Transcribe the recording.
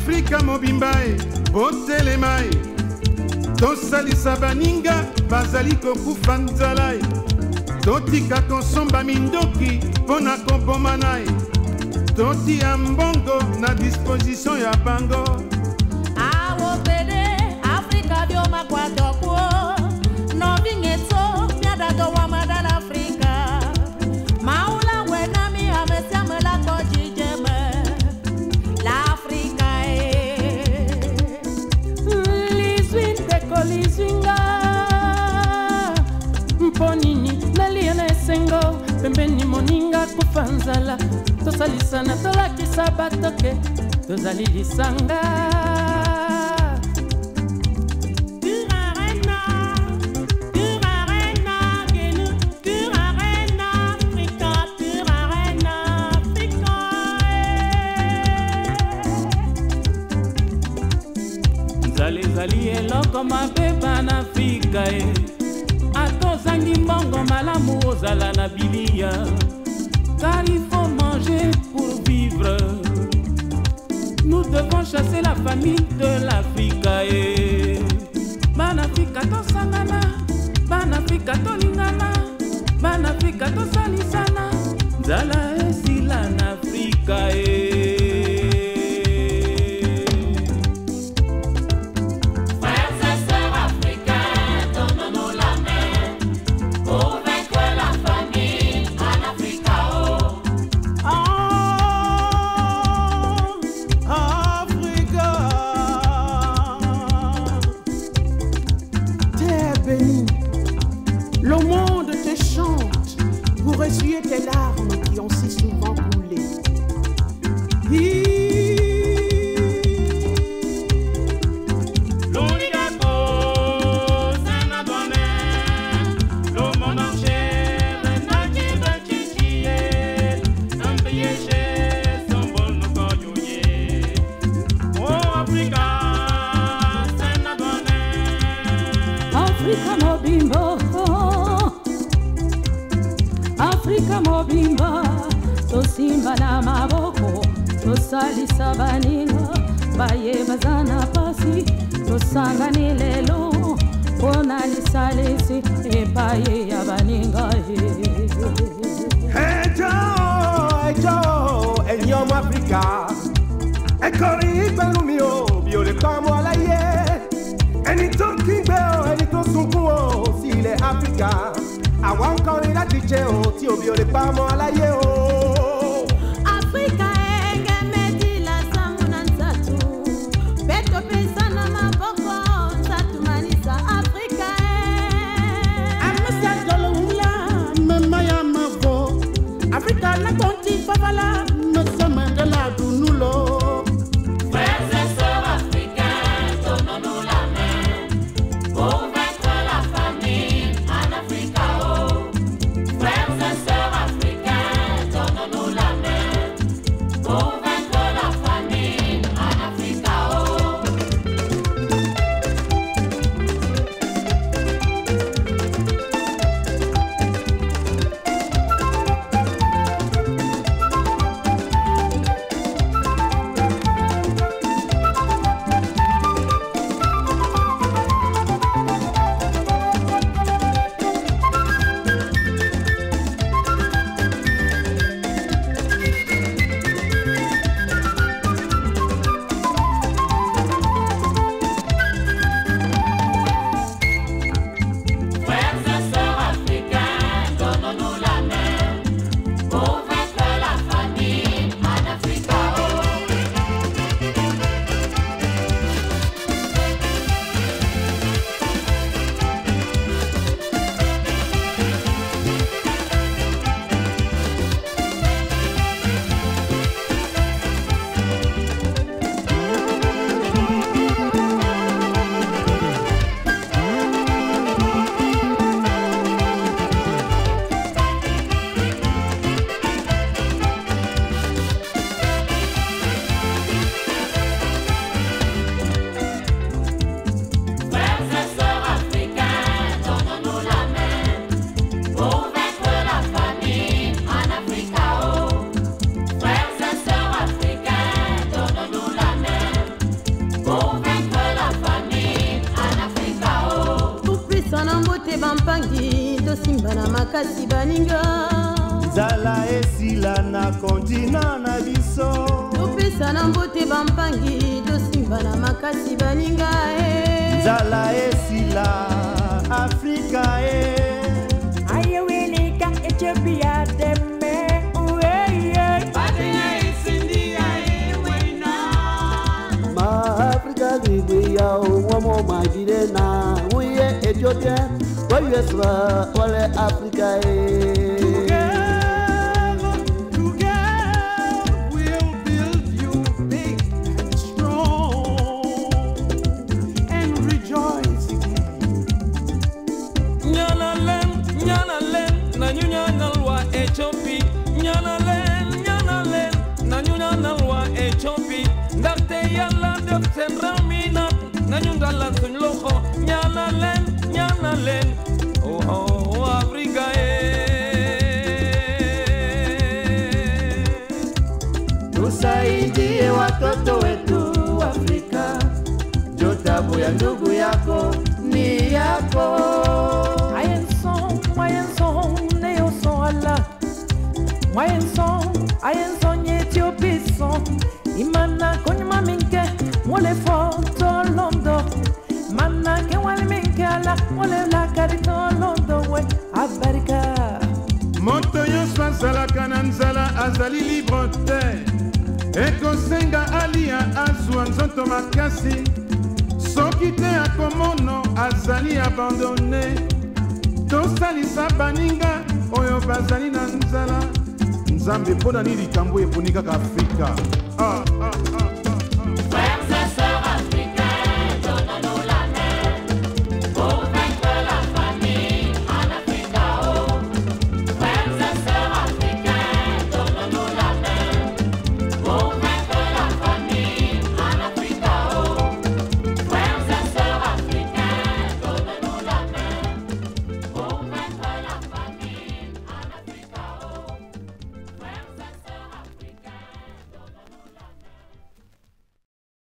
Afrika mobimba e botelema e tosalisa baninga bazali kokufa nzala e totika kosomba mindoki mpo na koboma na e totia mbongo na disposition ya bango awo pede Afrika bioma kwa dokuo no vingeto miadato wa madal Afrika maula wenami amesiame la kojijeme l'Africa liswin teko liswinga mponini naliene sengo pembeni moninga kufanzala tosalisana tolakisa batoke tozali lisanga zali eloko mabe bana Afrika e atozangi mbongo malamu ozala na bilia car il faut manger pour vivre. Nous devons chasser la famille de l'Afrique e bana Afrika tosangana bana Afrika tolingana bana Afrika tosalisana nzala esila na Afrika e le monde te chante pour essuyer tes larmes qui ont si souvent coulé. Afrika mobimba, Afrika mobimba, tosimba na maboko, tosalisa baninga, baye bazana pasi, tosangani lelo, pona lisalisi, epaye ya baninga. Hey Joe, enyom Afrika, ekori belumio, biole pamo alaye. Any talking bell, any talking bell, si les Africa. I want to call it a teacher, ti o biole pamo alaye o. Afrika engemedi la samuna nsatu beto pesa na maboko nsatu manisa Afrika amasa dolula mama ya mavo Afrika la konti favala nosama de la dunulo. pour vaincre la famine en Afrique. Tout puissant na mbote bampangi tosimba na makasi baninga nzala esila na kontina na biso topesa na mbote bampangi tosimba na makasi baninga nzala esila Afrika ayewelika Ethiopia deme ueye Badenya isindia wena ma Afrika gbe ya omo magire na uye Ethiopia wa yeswa wale Afrika tusaidie watoto wetu Afrika jotabu ya ndugu yako ni yako ayenson neo son ala ayenson Ethiopie son imana konyuma minke mole foto londo mana ke wale minke ala mole la karito londo we Afrika moto nyonso azalaka na nzala azali libre te ekosenga alia azwa nzoto makasi soki te akomono azali abandone tosalisa baninga oyo bazali na nzala nzambe mpo na nini likambo eponi kaka Afrika